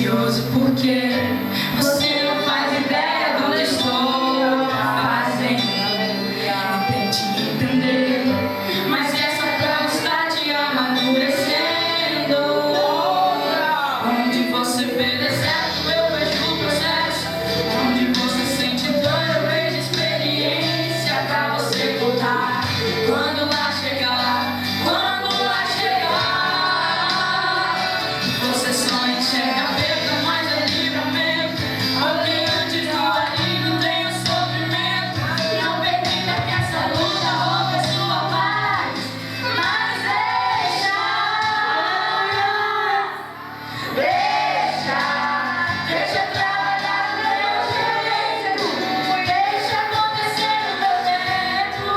grandioso, porque você não faz ideia do que eu estou fazendo. Tente entender, mas é só pra estar te amadurecendo. Onde você vê deserto, eu vejo o processo. Onde você sente dor, eu vejo experiência pra você contar. Quando lá chegar, você só enxerga a perda, mas é livramento. Porque antes do alívio tem o sofrimento. Não permita que essa luta roube a sua paz, mas deixa trabalhar do meu jeito. Deixa acontecer no meu tempo.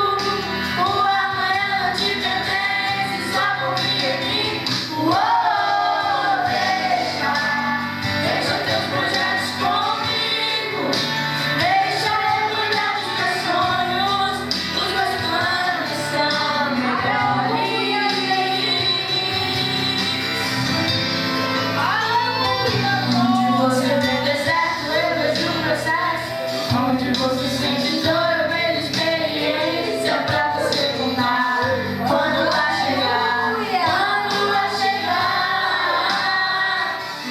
O amanhã não te pertence, só confia em mim. Deixa teus projetos comigo. Deixa eu cuidar dos meus sonhos. Os meus planos são melhores. Onde você vê deserto, eu vejo o processo. Onde você sente dor, eu vejo experiência pra você contar. Quando lá chegar,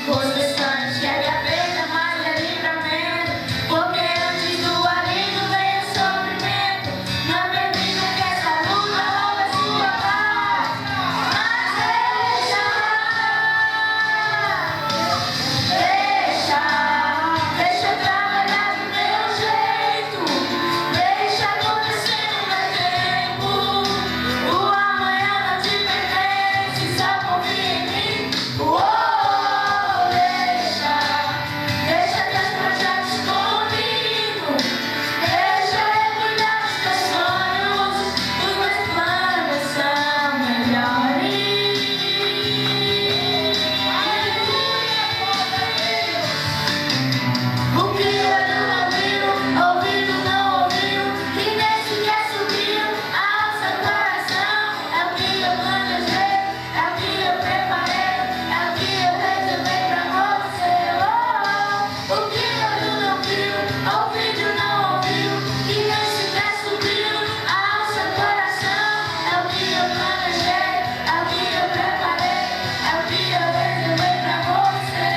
você só enxerga a perda, mas é livramento. Porque antes do alívio vem o sofrimento. Não permita que essa luta roube a sua paz, mas deixa trabalhar do meu jeito. Deixa acontecer no meu tempo. O amanhã não te pertence, só confia em mim. Deixa teus projetos comigo. Deixa eu cuidar dos teus sonhos. Os meus planos são melhores. O que olho não viu, ouvido não ouviu, que nem sequer subiu ao seu coração. É o que eu planejei, é o que eu preparei, é o que eu reservei pra você. O que olho não viu, ouvido não ouviu, que nem sequer subiu ao seu coração. É o que eu planejei, é o que eu preparei, é o que eu reservei pra você.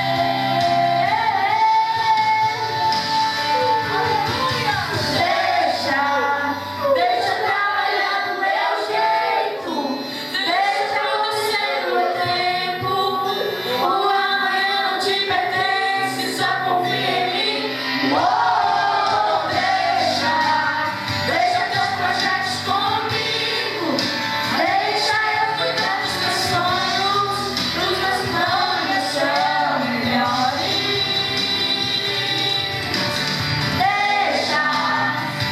Deixa trabalhar do meu jeito. Deixa acontecer no meu tempo. O amanhã não te pertence, só confia em mim. Deixa teus projetos comigo. Deixa eu cuidar dos teus sonhos. Os meus planos são melhores.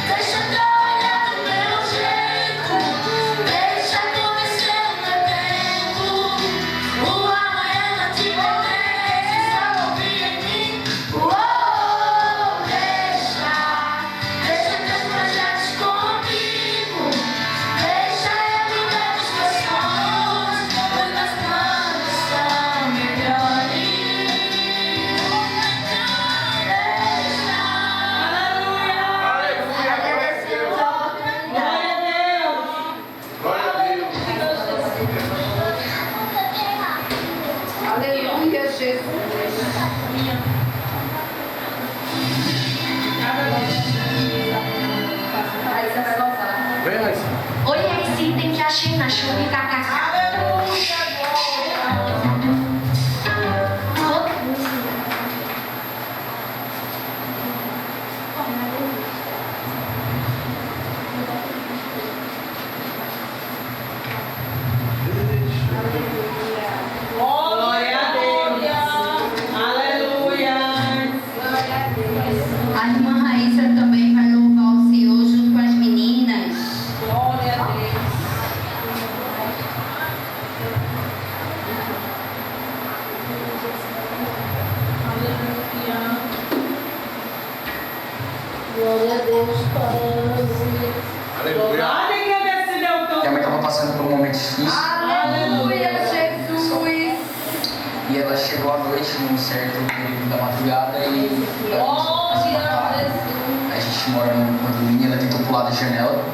Deixa trabalhar do meu jeito. Deixa acontecer no meu tempo. O amanhã não te pertence, só confia em mim. Deixa teus projetos comigo. Deixa eu cuidar dos meus sonhos. Os meus planos são melhores. Aleluia, Jesus. Aí você vai voltar. Vem, Raíssa. Oi, Recife, tem que achar na chuva e cacacá. Glória a Deus. Aleluia. A irmã Raíssa também vai louvar o Senhor junto com as meninas. Glória a Deus. Aleluia. Glória a Deus, Pai. Aleluia. Olha quem desceu o Minha mãe estava passando por um momento difícil. Aleluia, Jesus. E ela chegou à noite num certo período da madrugada e a gente mora num condomínio, ela tentou pular da janela.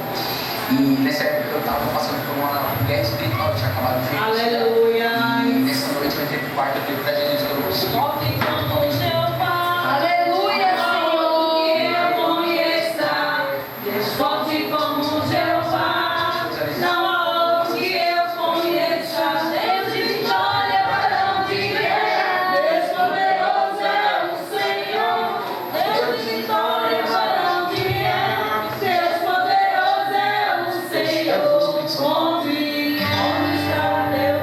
E nessa época eu estava passando por uma guerra espiritual, eu tinha acabado de ver. Aleluia. E nessa noite eu entrei pro quarto, eu falei pra Jesus que eu não conseguia. Volte como Jeová. Aleluia, Senhor. Que eu conheça. Volte como Jeová. Não há outro que eu conheça. Deus de vitória para onde vier. Deus poderoso é o Senhor. Deus de vitória para onde vier. Deus poderoso é o Senhor. Onde está teu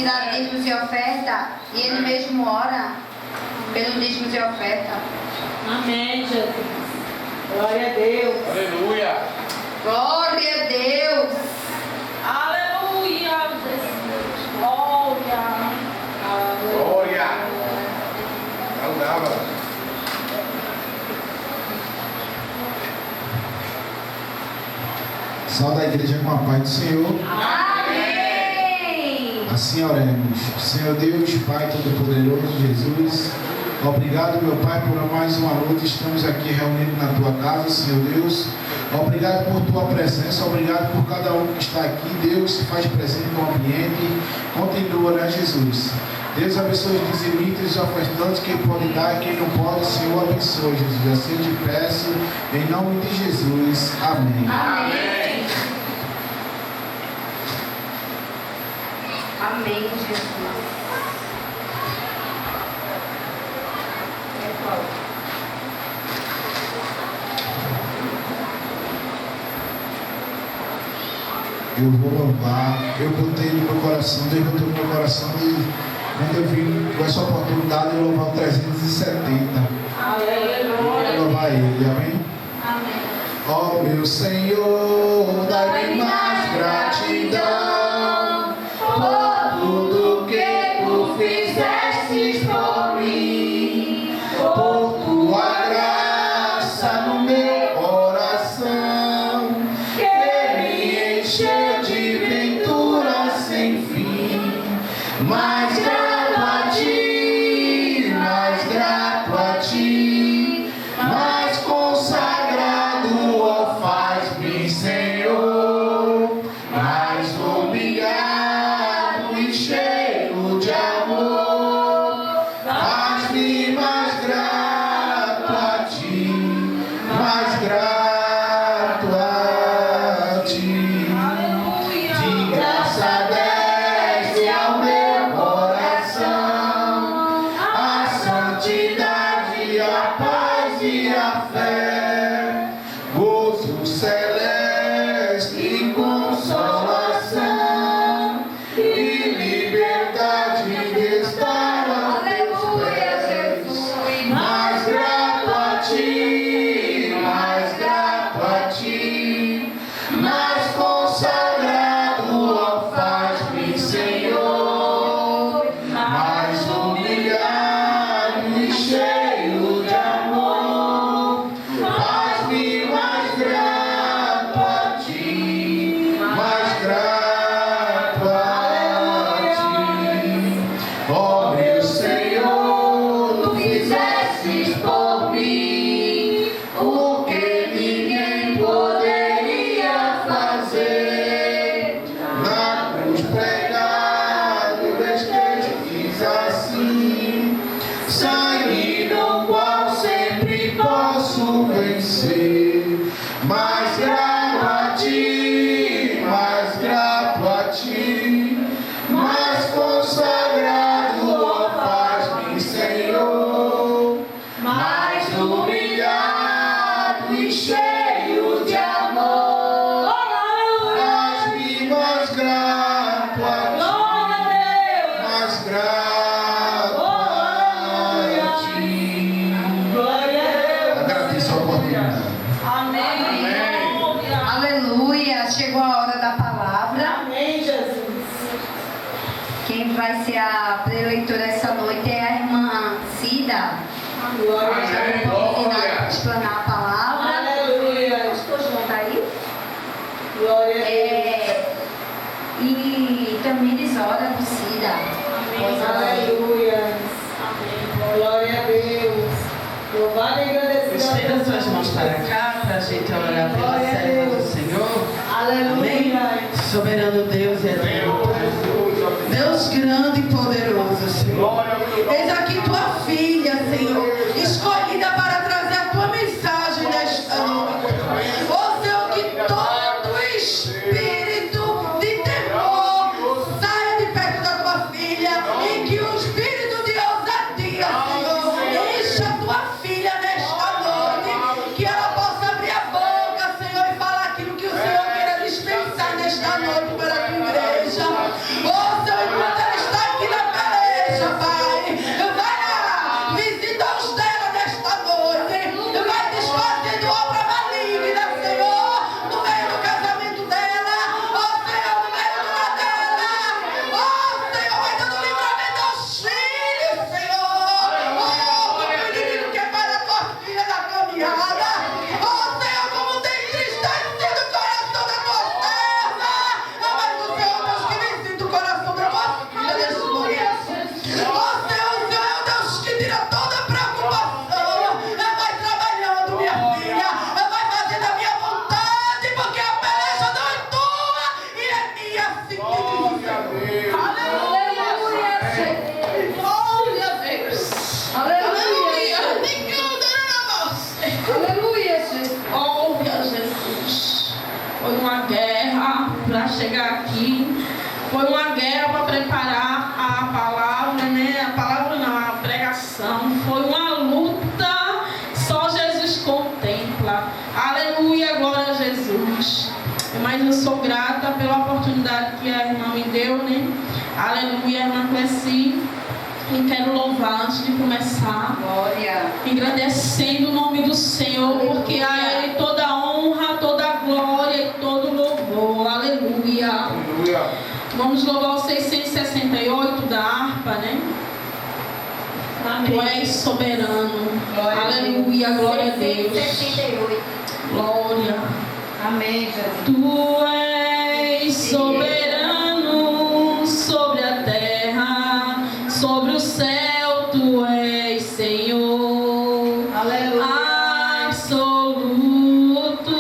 tirar dízimos e oferta, e Ele mesmo ora pelos dízimos e oferta. Amém, Jesus. Glória a Deus. Aleluia. Glória a Deus. Aleluia, Jesus. Glória. Glória. Saudava. Salve a igreja com a paz do Senhor. Amém. Assim oremos. Senhor Deus, Pai Todo-Poderoso, Jesus, obrigado, meu Pai, por mais uma noite. Estamos aqui reunidos na Tua casa, Senhor Deus. Obrigado por Tua presença, obrigado por cada um que está aqui. Deus se faz presente no ambiente. Continua, né, Jesus? Deus abençoe os dizimistas, os ofertantes, quem pode dar e quem não pode, Senhor abençoe, Jesus. Assim eu te peço, em nome de Jesus. Amém. Amém. Amém, Jesus. Eu vou louvar, eu botei no meu coração, Deus botou no meu coração e quando eu vim com essa oportunidade de louvar o 370. Aleluia. Vou louvar Ele, amém? Amém. Ó meu Senhor, dá-me mais gratidão por tudo que Tu fizestes por mim, por Tua graça no meu coração, que me encheu de ventura sem fim. Mais grato a Ti, mais grato a Ti, mais consagrado, ó, faz-me, Senhor, mais humilhado e cheio de amor. Faz-me mais grato a Ti, mais grato a Ti. De graça desce ao meu coração a santidade, a paz e a fé, gozo celeste e consolação e liberdade de estar a Teus pés. Mais grato a Ti, mais grato a Ti, mais consagrado, ó, faz-me, Senhor, mais humilhado e cheio de amor. Faz-me mais grato a Ti, mais grato a Ti. Ó meu Senhor, Tu fizestes por mim o que ninguém poderia fazer. Na cruz pregado, vestes assim, sangue no qual sempre posso vencer. Mais grato a Ti, mais grato a Ti, mais consagrado, ó, faz-me, Senhor, mais humilhado e cheio de amor. Faz-me mais grato a Ti, mais grato a Ti. Glória a Deus. Agradeço a oportunidade. Amém. Glória. Aleluia. Chegou a hora da palavra. Amém, Jesus. Quem vai ser a preleitora essa noite é a irmã Cida. Glória a Já Deus. tem oportunidade de explanar a palavra. Aleluia. Estou junto aí. Glória a Deus. E também diz hora do Cida. Pois Aleluia. Amém. Glória a Deus. Louvado e agradecido. Estenda suas mãos para cá para a gente orar pela Glória a serva do Deus. Senhor. Aleluia. Soberano Deus e eterno Pai. Deus grande e poderoso, Senhor. Eis aqui tua filha, Senhor, escolhida para trazer a tua mensagem nesta noite. Ó Senhor, que todo espírito de temor saia de perto da tua filha e que o espírito de ousadia, Senhor, encha a tua filha nesta noite, que ela possa abrir a boca, Senhor, e falar aquilo que o Senhor queira dispensar nesta noite para a tua igreja. Ó Senhor, enquanto ela está chegar aqui. Foi uma guerra para preparar a palavra, né? A palavra não, a pregação. Foi uma luta, só Jesus contempla. Aleluia, glória a Jesus. Mas eu sou grata pela oportunidade que a irmã me deu, né? Aleluia, irmã Cleci. E quero louvar antes de começar. Glória. Engrandecendo o nome do Senhor, porque a Ele toda a honra, toda a glória e todo o louvor. Aleluia. Aleluia. Vamos louvar o 668 da harpa, né? Amém. Tu és soberano. Glória a Aleluia, Deus. glória a Deus. 668. Glória. Amém, Jesus. Tu és soberano sobre a terra, sobre o céu, tu és Senhor. Aleluia. Absoluto.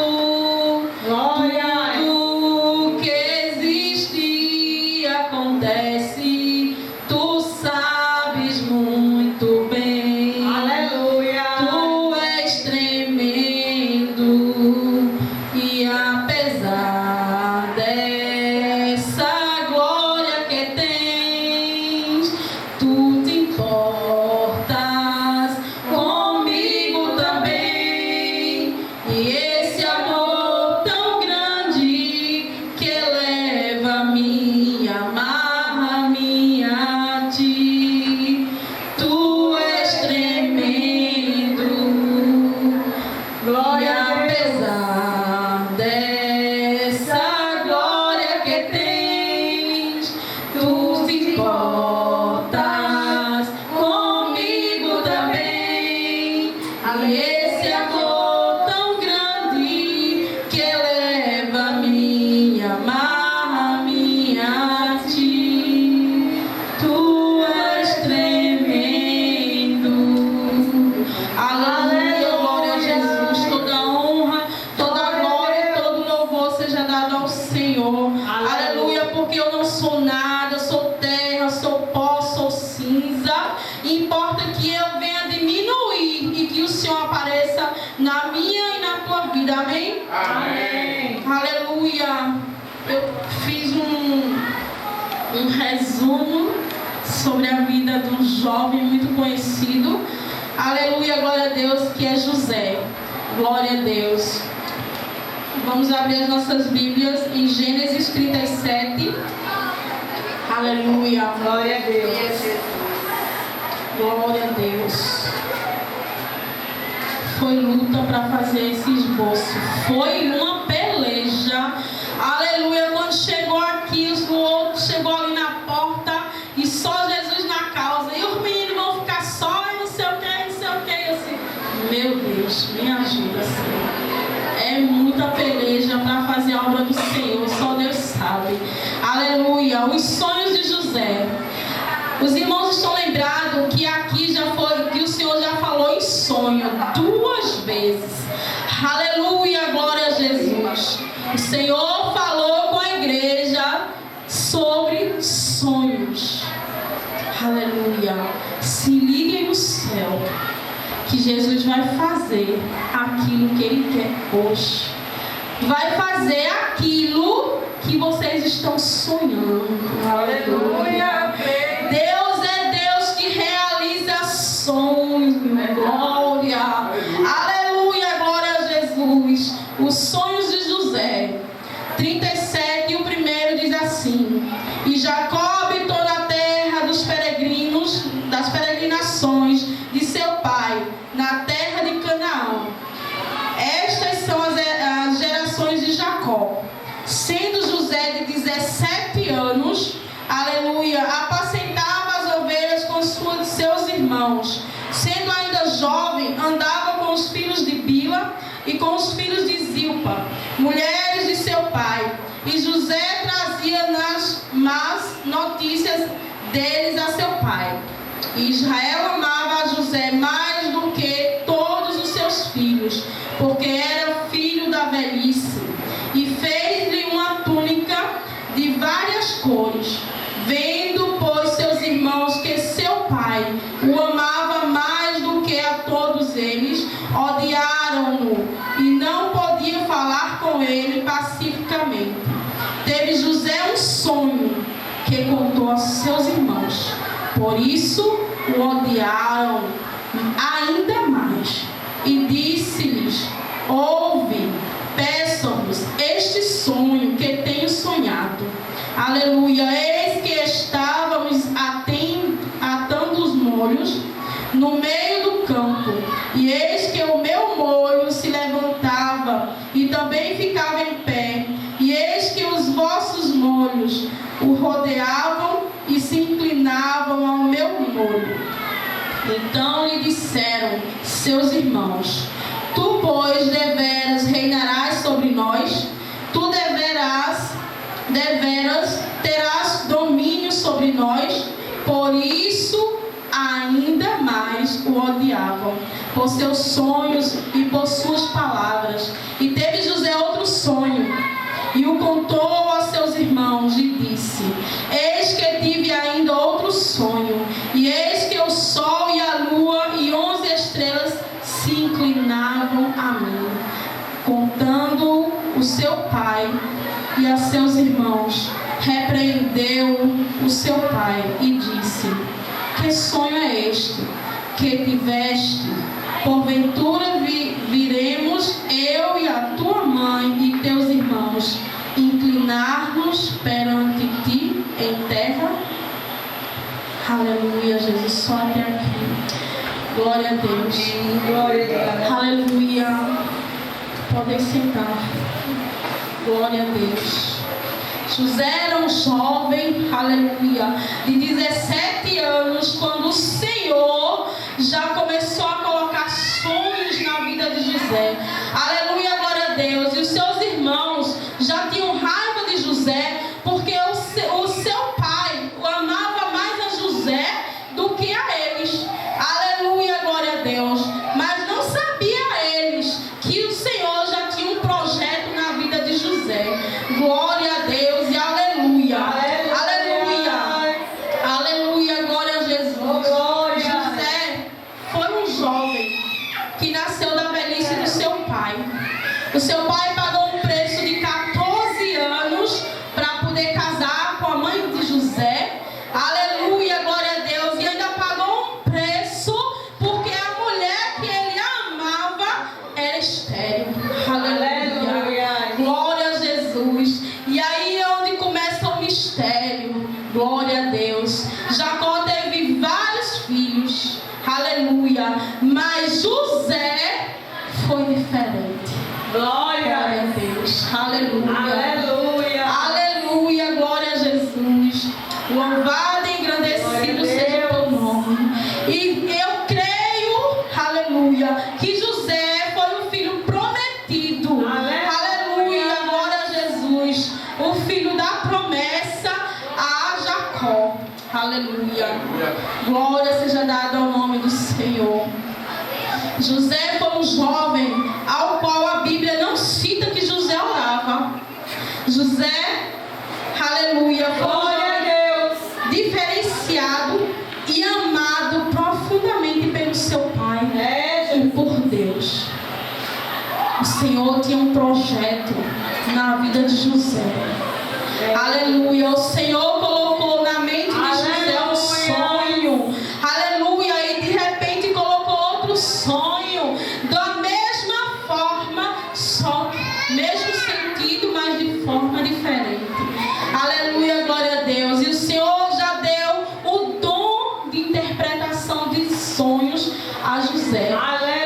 Glória. Tudo que existe e acontece, tu sabes muito bem. Aleluia. Tu és tremendo e apesar dessa glória que tens, tu te importas comigo também. E esse amor tão grande que eleva minha amarra-me a ti. Tu és tremendo. Glória E a Deus. apesar dessa glória que tens, tu te importas comigo também. E esse amor tão grande que eleva minha amarra-me a ti. Tu és tremendo. Aleluia, glória a Jesus. Toda honra, toda glória e todo louvor seja dado ao Senhor. Aleluia, porque eu não sou nada, eu sou terra, sou pó, sou cinza. Importa que eu venha diminuir e que o Senhor apareça na minha e na tua vida. Amém? Amém. Aleluia. Eu fiz um resumo sobre a vida de um jovem muito conhecido. Aleluia, glória a Deus, que é José. Glória a Deus. Vamos abrir as nossas Bíblias em Gênesis 37. Aleluia. Glória a Deus. Glória a Deus. Foi luta para fazer esse esboço. Foi uma peleja. Aleluia. Quando chegou aqui, o outro chegou ali na porta e só Jesus na causa. E os meninos vão ficar só e não sei o que, não sei o que. Eu assim, meu Deus, me ajuda, Senhor. É muita peleja para fazer a obra do Senhor. Só Deus sabe. Aleluia. Os sonhos de José. Os irmãos estão lembrados que aqui já foi, que o Senhor já falou em sonho 2 vezes. Aleluia, glória a Jesus. O Senhor falou com a igreja sobre sonhos. Aleluia. Se liguem no céu, que Jesus vai fazer aquilo que Ele quer hoje. Vai fazer aquilo que vocês estão sonhando. Aleluia. Deus é Deus que realiza sonhos. Glória. Aleluia, glória a Jesus. Os sonhos de José. 37, e o primeiro diz assim: E Jacó habitou na terra dos peregrinos, das peregrinações de seu pai, na terra de Canaã. Estas são as gerações de Jacó. Sendo José de 17 anos, aleluia, apacentava as ovelhas com seus irmãos. Sendo ainda jovem, andava com os filhos de Bila e com os filhos de Zilpa, mulheres de seu pai. E José trazia nas más notícias deles a seu pai. E Israel amava a José mais do que todos os seus filhos, porque era filho da velhice. E fez-lhe uma túnica de várias cores. Vendo, pois, seus irmãos que seu pai o amava mais do que a todos eles, odiaram-no e não podiam falar com ele pacificamente. Teve José José um sonho que contou aos seus irmãos. Por isso o odiaram ainda mais. E disse-lhes: ouve, peçam-nos este sonho que tenho sonhado. Aleluia. Eis que estávamos atando os molhos no meio do campo, e eis que o meu molho se levantava e também ficava em pé, e eis que os vossos molhos o rodeavam e se inclinavam ao meu molho. Então lhe disseram seus irmãos: tu, pois, deveras reinarás sobre nós, tu deveras terás domínio sobre nós. Por isso ainda mais o odiavam, por seus sonhos e por suas palavras. E teve José outro sonho, e o contou a seus irmãos, e disse: eis que tive ainda outro sonho, e eis que o sol e a lua e 11 estrelas se inclinavam a mim. Contando o seu pai e a seus irmãos, repreendeu o seu pai e disse: que sonho é este que tiveste? Porventura viremos eu e a tua mãe e teus irmãos inclinar-nos perante ti em terra? Aleluia, Jesus, só até aqui. Glória a Deus. Glória a Deus. Aleluia. Podem sentar. Glória a Deus. José era um jovem, aleluia, de 17 anos, quando o Senhor já começou a colocar sonhos na vida de José. Aleluia, glória a Deus. E os seus irmãos já tinham raiva de José, porque o seu pai o amava mais a José do que a eles. Aleluia, glória a Deus. Mas não sabia eles que o Senhor já tinha um projeto na vida de José. Glória a Deus e aleluia. Aleluia. Aleluia, glória a Jesus. José foi um jovem que nasceu da velhice do seu pai. O seu pai pagou um preço de 14 anos para poder casar com a mãe de José. Aleluia, glória a Deus. E ainda pagou um preço porque a mulher que ele amava era estéril. Aleluia. Glória a Jesus. E aí é onde começa o mistério. Glória a Deus. Jacó teve vários filhos. Aleluia. Mas José foi diferente. Glória a Deus. Aleluia. Aleluia. Aleluia. Glória a Jesus. Louvado e engrandecido seja o teu nome. E eu creio, aleluia, que José foi o filho prometido. Aleluia. Glória a Jesus. O filho da promessa a Jacó. Aleluia. Glória seja dada ao nome do Senhor. José foi um jovem ao qual a Bíblia não cita que José orava. José, aleluia, foi um jovem diferenciado e amado profundamente pelo seu pai e por Deus. O Senhor tinha um projeto na vida de José. Aleluia. O Senhor colocou na mente de José um sonho. Aleluia. E de repente colocou outro sonho. Da mesma forma, só mesmo sentido, mas de forma diferente. Aleluia, glória a Deus. E o Senhor já deu o dom de interpretação de sonhos a José.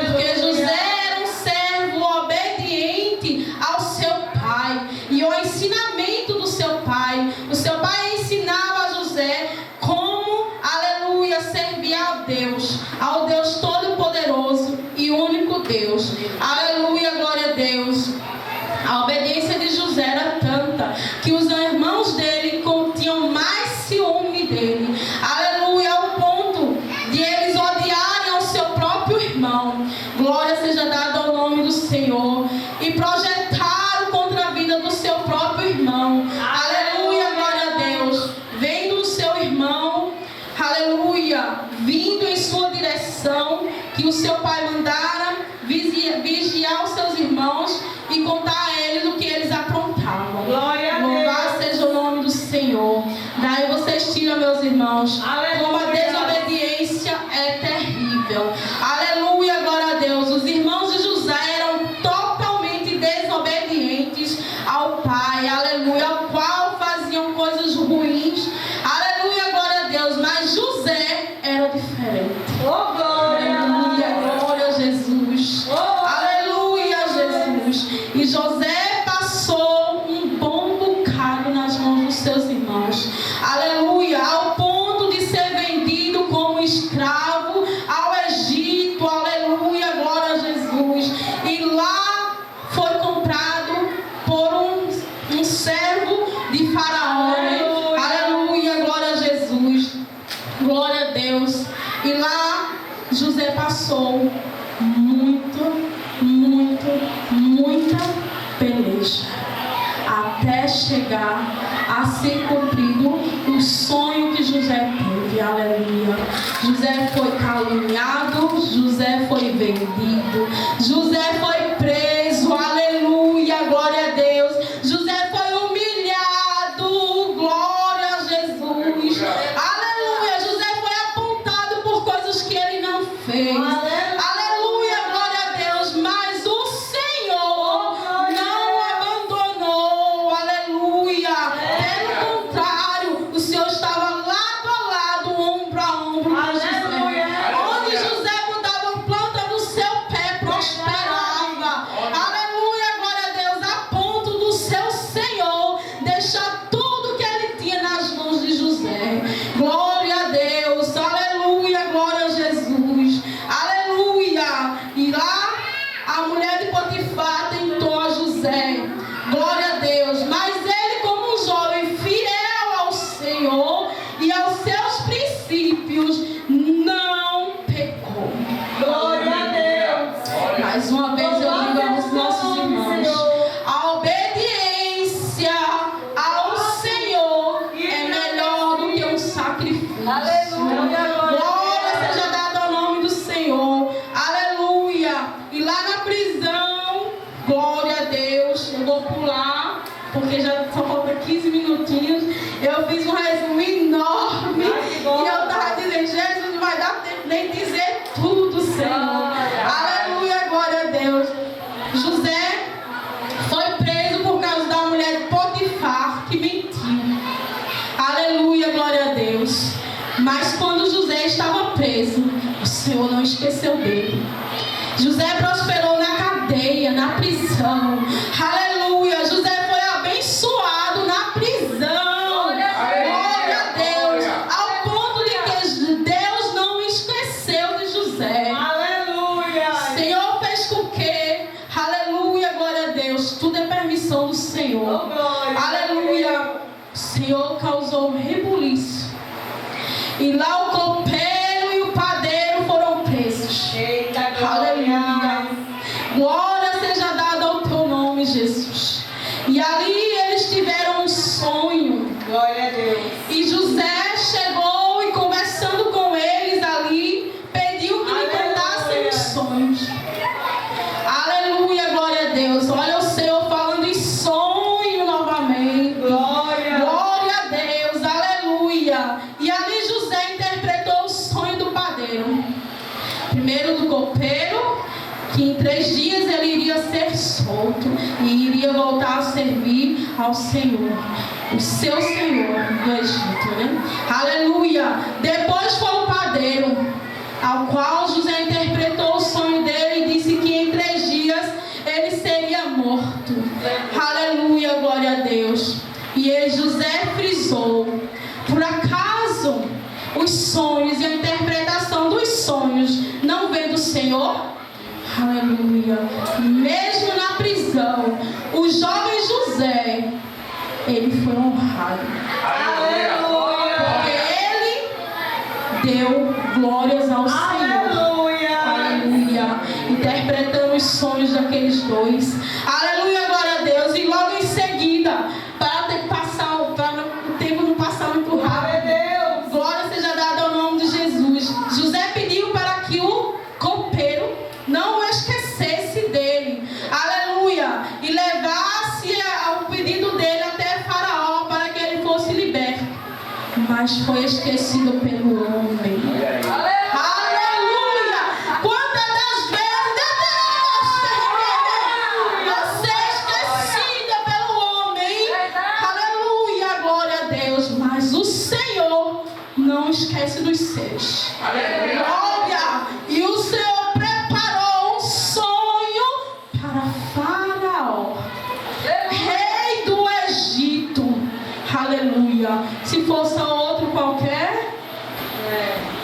Porque José era um servo obediente ao seu pai. E o ensinamento do seu pai. O seu pai ensinava a José como, aleluia, servir ao Deus Todo-Poderoso e único Deus. Aleluia, glória a Deus. A obediência de José era tanta que os irmãos dele tinham mais ciúme dele. Aleluia, ao ponto de eles odiarem ao seu próprio irmão. Glória seja dada ao nome do Senhor. E projetaram contra a vida do seu próprio irmão. Aleluia, glória a Deus. Vendo o seu irmão, aleluia, vindo em sua direção, que o seu pai mandara vigiar os seus irmãos e contar a eles o que eles aprontavam. Glória a Deus. Louvado seja o nome investiram, meus irmãos. Como a desobediência é terrível. Aleluia, glória a Deus. Os irmãos de José eram totalmente desobedientes ao pai. Aleluia, ao qual faziam coisas ruins. Aleluia, glória a Deus. Mas José era diferente. Oh, glória! Aleluia, glória a Jesus. Aleluia, Jesus. E José passou um bom bocado nas mãos dos seus irmãos. Aleluia, ao ponto de ser vendido como escravo ao Egito. Aleluia, glória a Jesus. E lá foi comprado por um servo de Faraó. Aleluia, glória a Jesus. Glória a Deus. E lá José passou muita peleja até chegar a ser cumprido o sonho que José teve. Aleluia. José foi caluniado, José foi vendido, José foi preso. Aleluia, glória a Deus. José foi humilhado, glória a Jesus. Aleluia, José foi apontado por coisas que ele não fez. Aleluia, glória a Deus. Mas o Senhor não abandonou. Aleluia. Pelo contrário, o Senhor estava lado a lado, ombro a ombro com José. Onde José mudava a planta do seu pé, prosperava. Aleluia, glória a Deus. A ponto do seu Senhor deixar tudo que ele tinha nas mãos de José. Glória a Deus. Aleluia, glória a Jesus. Aleluia. E lá a mulher de Potifar tentou a José. Glória a Deus. Mas ele, como um jovem fiel ao Senhor e aos seus princípios, não pecou. Glória a Deus! Mais uma vez eu digo aos nossos irmãos: a obediência ao Senhor é melhor do que um sacrifício. Aleluia, Glória seja dada ao nome do Senhor. Aleluia. E lá na prisão, glória a Deus, eu vou pular, porque já só falta 15 minutinhos. Eu fiz um resumo enorme. E eu estava dizendo: Jesus, não vai dar tempo nem dizer tudo, Senhor. Aleluia, glória a Deus. José foi preso por causa da mulher de Potifar que mentiu. Aleluia, glória a Deus. Mas quando José estava preso, o Senhor não esqueceu dele. José prosperou na cadeia, na prisão. Aleluia. José foi abençoado na prisão. Glória a Deus. Ao ponto de que Deus não esqueceu de José. Aleluia! O Senhor fez com que, aleluia, glória a Deus, tudo é permissão do Senhor. Oh, glória! Aleluia. O Senhor causou um rebuliço. E lá o copeiro e o padeiro foram presos. Eita, Aleluia. Glória seja dada ao teu nome, Jesus. E ali eles tiveram um sonho. Glória a Deus! E José chegou e, conversando com eles ali, pediu que lhe contassem os sonhos. Aleluia, glória a Deus. Olha o Senhor falando em sonho novamente. Glória! Glória a Deus, aleluia. E ali José interpretou o sonho do padeiro. Primeiro do copeiro, que em 3 dias ele iria ser solto e iria voltar a servir ao Senhor, o seu Senhor do Egito, né? Aleluia. Depois foi o padeiro, ao qual José interpretou o sonho dele e disse que em 3 dias ele seria morto. Aleluia, glória a Deus. E José frisou: por acaso os sonhos e a interpretação dos sonhos não vem do Senhor? Aleluia. Mesmo na prisão, o jovem José, ele foi honrado. Aleluia! Porque ele deu glórias ao Senhor. Aleluia! Aleluia. Interpretando os sonhos daqueles dois. Aleluia, glória a Deus. E logo em seguida, para o tempo não passar muito rápido, glória seja dada ao nome de Jesus. José pediu para que o copeiro não o esquecesse dele. Aleluia. E levasse o pedido dele até Faraó para que ele fosse liberto. mas foi esquecido pelo homem. Aleluia! Quantas das vezes você é esquecida pelo homem? Aleluia, glória a Deus. Mas o Senhor não esquece dos seus. Olha, e o Senhor preparou um sonho para Faraó, rei do Egito. Aleluia. Se fosse outro qualquer,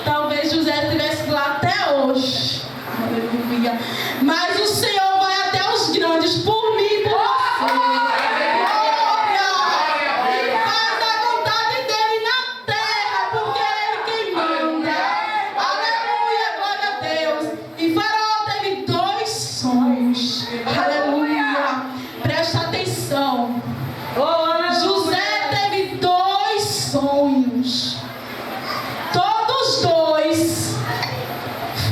talvez José estivesse lá até hoje. Aleluia. Mas o Senhor vai até os grandes por mim e por você. Glória. E faz a vontade dele na terra, porque é ele quem manda. Aleluia, glória a Deus. E Faraó teve 2 sonhos. Aleluia. Presta atenção. José teve 2 sonhos. Todos 2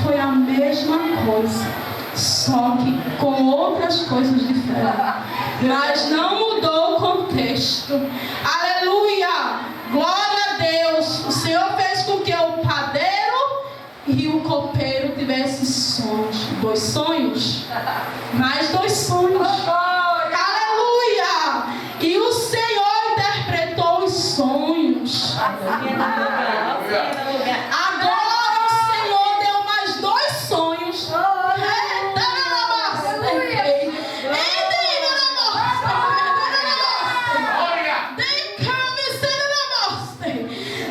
foi a mesma coisa, só que com outras coisas diferentes. Mas não mudou o contexto. Aleluia! Glória a Deus! O Senhor fez com que o padeiro e o copeiro tivessem sonhos. 2 sonhos? Mais 2 sonhos. Aleluia! E o Senhor interpretou os sonhos. Agora o Senhor deu mais 2 sonhos.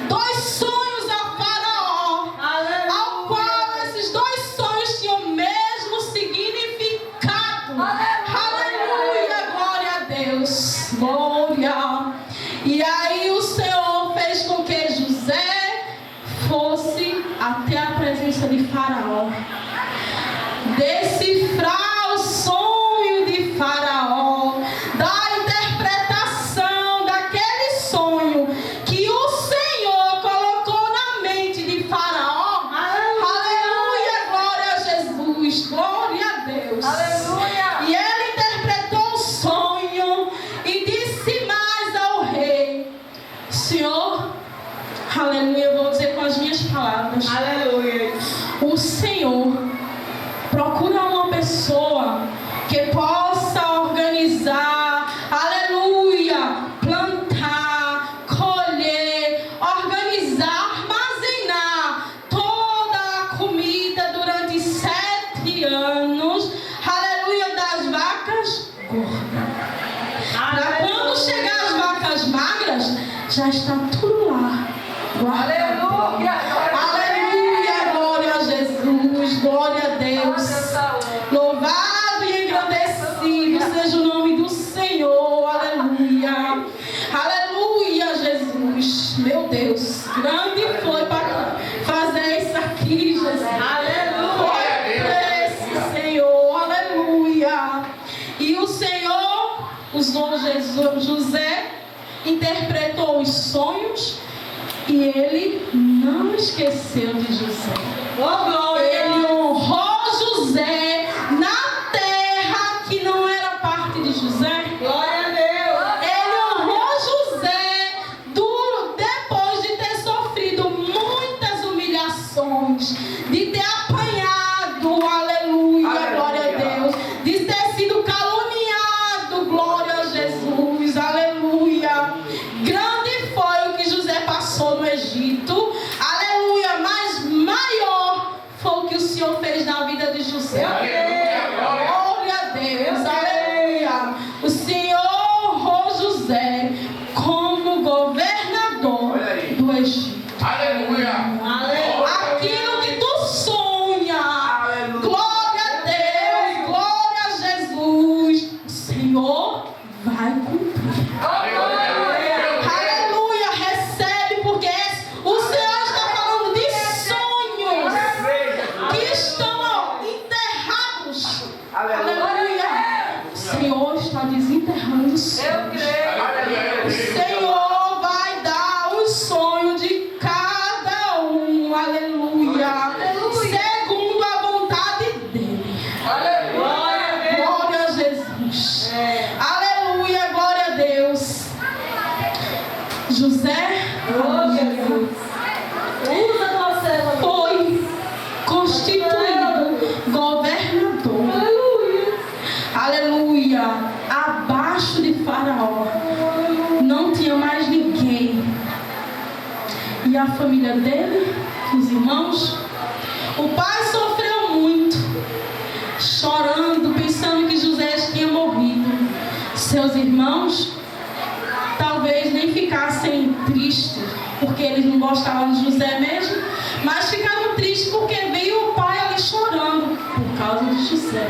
Dois sonhos a Faraó, ao qual esses 2 sonhos tinham o mesmo significado. Aleluia, glória a Deus, glória. E aí o Senhor fez com que José fosse até a presença de Faraó, decifrar o sonho de Faraó, da interpretação daquele sonho que o Senhor colocou na mente de Faraó. Aleluia, glória a Jesus, glória a Deus. Aleluia. E ele interpretou o sonho e disse mais ao rei: Senhor, aleluia, eu vou dizer com as minhas palavras. Aleluia. O Senhor procura uma pessoa que possa organizar, aleluia, plantar, colher, organizar, armazenar toda a comida durante 7 anos, aleluia, das vacas gordas. Para quando chegar as vacas magras, já está tudo lá. Aleluia! Aleluia! Glória a Jesus! Glória a Deus! Louvado e engrandecido seja o nome do Senhor! Aleluia! Aleluia, Jesus! Meu Deus! Grande foi para fazer isso aqui, Jesus! Aleluia! Esse Senhor! Aleluia! E o Senhor usou José, interpretou os sonhos. E ele não esqueceu de José. Ele honrou José na terra que não era parte de José. Glória a Deus. Ele honrou José depois de ter sofrido muitas humilhações, de ter apanhado, aleluia, glória a Deus, de ter sido caluniado, glória a Jesus, aleluia. Grande foi o que José passou no Egito, aleluia, mas maior foi o que o Senhor fez na vida de José. Glória a Deus, aleluia. O Senhor honrou José como governador do Egito. Aleluia. Aquilo que tu sonha, glória a Deus, glória a Jesus, o Senhor vai cumprir. Aleluia, recebe, porque o Senhor está falando de sonhos que estão enterrados. Aleluia. O Senhor está desenterrando os sonhos. O Senhor vai dar os sonhos de cada um. Aleluia. Segundo a vontade dele. Glória a Jesus. Aleluia, glória a Deus. José Oh, Jesus. Usa a tua serva. Foi constituído governador. Aleluia. Aleluia. Abaixo de Faraó. Não tinha mais ninguém. E a família dele, os irmãos, o pai sofreu muito, chorando, pensando que José tinha morrido. Seus irmãos talvez nem ficassem tristes, porque eles não gostavam de José mesmo, mas ficaram tristes porque veio o pai ali chorando por causa de José.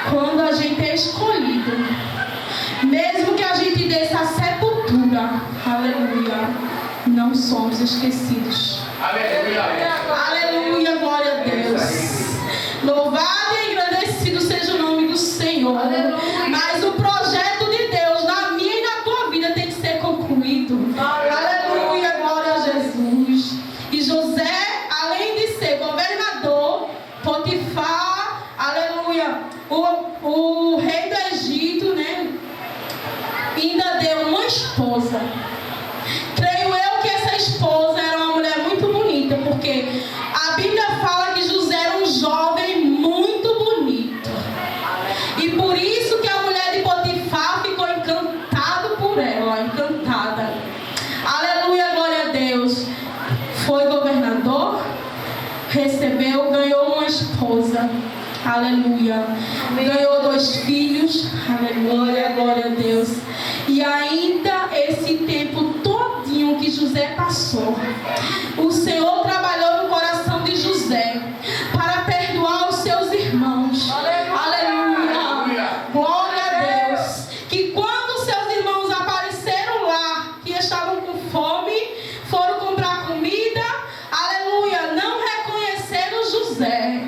Quando a gente é escolhido, mesmo que a gente desça a sepultura, aleluia, não somos esquecidos. Aleluia. Aleluia, glória a Deus. Louvado e engrandecido seja o nome do Senhor. Aleluia. Mas o projeto de Deus na minha e na tua vida tem que ser concluído. Aleluia, glória a Jesus. E José, além de ser governador, Potifar, aleluia, o rei do Egito, né, ainda deu uma esposa. Creio eu que essa esposa era uma mulher muito bonita, porque a Bíblia fala que José era um jovem muito bonito. E por isso que a mulher de Potifar ficou encantada por ela, encantada. Aleluia, glória a Deus. Foi governador, recebeu, ganhou uma esposa. Aleluia. Ganhou 2 filhos. Aleluia, glória a Deus. E ainda esse tempo todinho que José passou, o Senhor trabalhou no coração de José para perdoar os seus irmãos. Aleluia. Glória a Deus. Que quando seus irmãos apareceram lá, que estavam com fome, foram comprar comida, aleluia, não reconheceram José.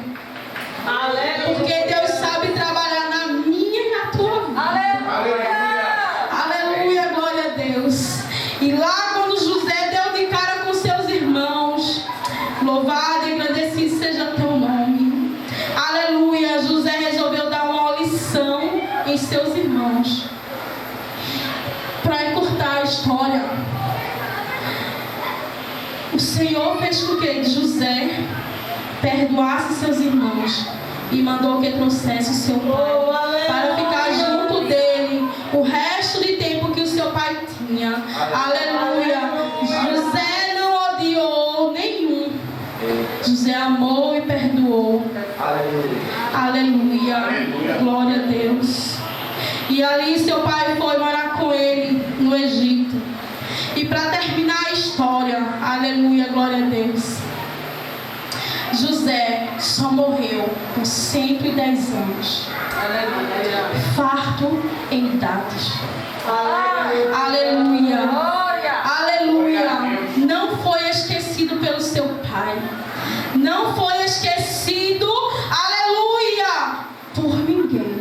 Porque Deus sabe trabalhar na minha e na tua vida. Aleluia, glória a Deus. E lá quando José deu de cara com seus irmãos, louvado e agradecido seja teu nome. Aleluia, José resolveu dar uma lição em seus irmãos. Para encurtar a história, o Senhor fez com que José perdoasse seus irmãos e mandou que trouxesse o seu pai para ficar junto dele o resto de tempo que o seu pai tinha. Aleluia. José não odiou nenhum. José amou e perdoou. Aleluia. Glória a Deus. E ali seu pai foi morar com ele no Egito. E para terminar a história, aleluia, glória a Deus, José só morreu com 110 anos. Farto em idades. Aleluia. Aleluia. Não foi esquecido pelo seu pai. Não foi esquecido, aleluia, por ninguém.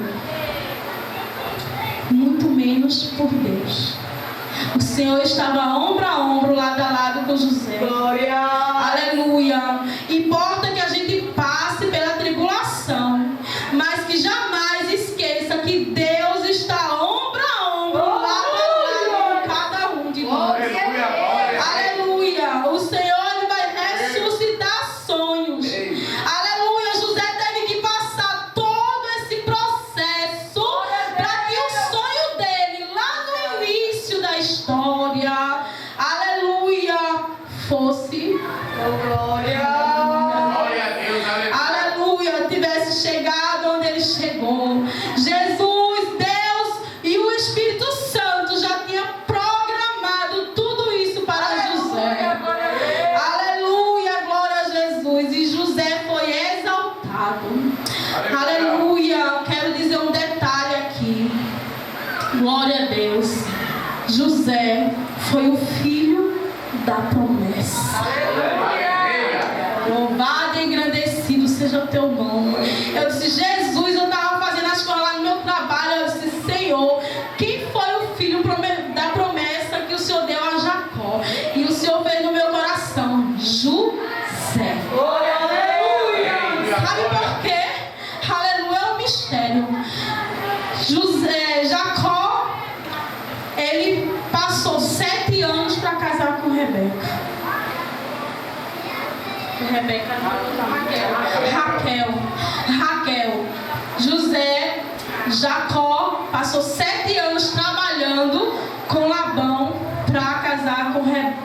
Muito menos por Deus. O Senhor estava ombro a ombro, lado a lado com José. Glória. Aleluia. Importa que a gente passe pela tribulação, mas que jamais esqueça que Deus está ombro a ombro, lado a lado com cada um de nós. Aleluia. O Senhor ele vai ressuscitar sonhos. Aleluia. José teve que passar todo esse processo para que o sonho dele, lá no início da história, aleluia, fosse aleluia, tivesse chegado onde ele chegou. Jesus, Deus e o Espírito Santo já tinha programado tudo isso para José. Aleluia, glória a Jesus. E José foi exaltado. Aleluia. Quero dizer um detalhe aqui. Glória a Deus. José foi o filho da promessa. Louvado e engrandecido seja o teu nome. Eu disse, Jesus, eu estava fazendo as coisas lá no meu trabalho. Eu disse, Senhor, quem foi o filho da promessa que o Senhor deu a Jacó? E o Senhor fez no meu coração, José. Sabe por quê? Aleluia, é um mistério. Jacó, ele passou 7 anos para casar com Rebeca. Rebeca. Rebeca não. Raquel. José, Jacó passou 7 anos trabalhando com Labão para casar com Raquel.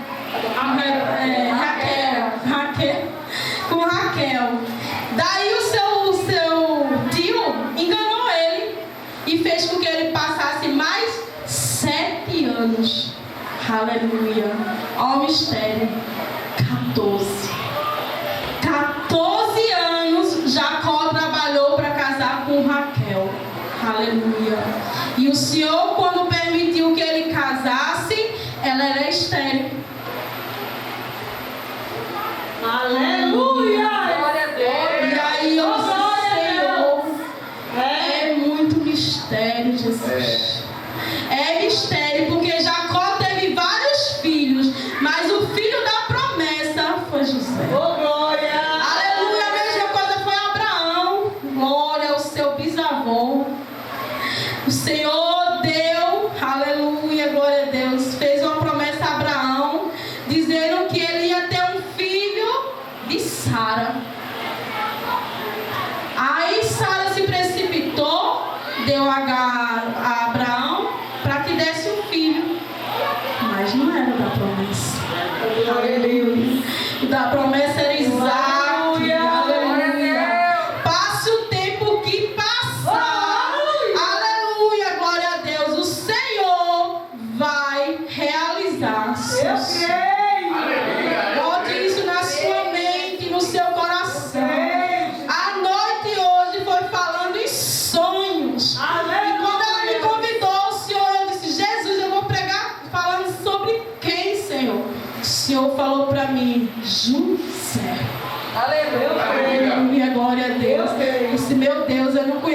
Daí o seu tio enganou ele e fez com que ele passasse mais 7 anos. Aleluia. Ó o mistério. 14 anos Jacó trabalhou para casar com Raquel. Aleluia. E o Senhor, quando permitiu que ele casasse, ela era estéril. Aleluia! Glória a Deus. E aí eu disse, Senhor, é muito mistério, Jesus. É mistério, porque Jacó teve vários filhos, mas o filho da promessa foi José. Oh, glória! Aleluia, a mesma coisa foi Abraão. Glória ao seu bisavô. O Senhor deu, aleluia, glória a Deus, fez uma promessa a Abraão, dizendo que ele ia ter um filho de Sara. Aí Sara se precipitou, deu a Abraão para que desse um filho, mas não era da promessa. Aleluia. O da promessa era Isaac. Aleluia. Passe o tempo que passar. Aleluia, glória a Deus. O Senhor vai realizar seus sonhos. Bote isso na sua mente, no seu coração. A noite hoje foi falando em sonhos. E quando ela me convidou, o Senhor, eu disse, Jesus, eu vou pregar falando sobre quem, Senhor? O Senhor falou para mim, José. Aleluia, glória a Deus. Eu disse, meu Deus, eu não conheço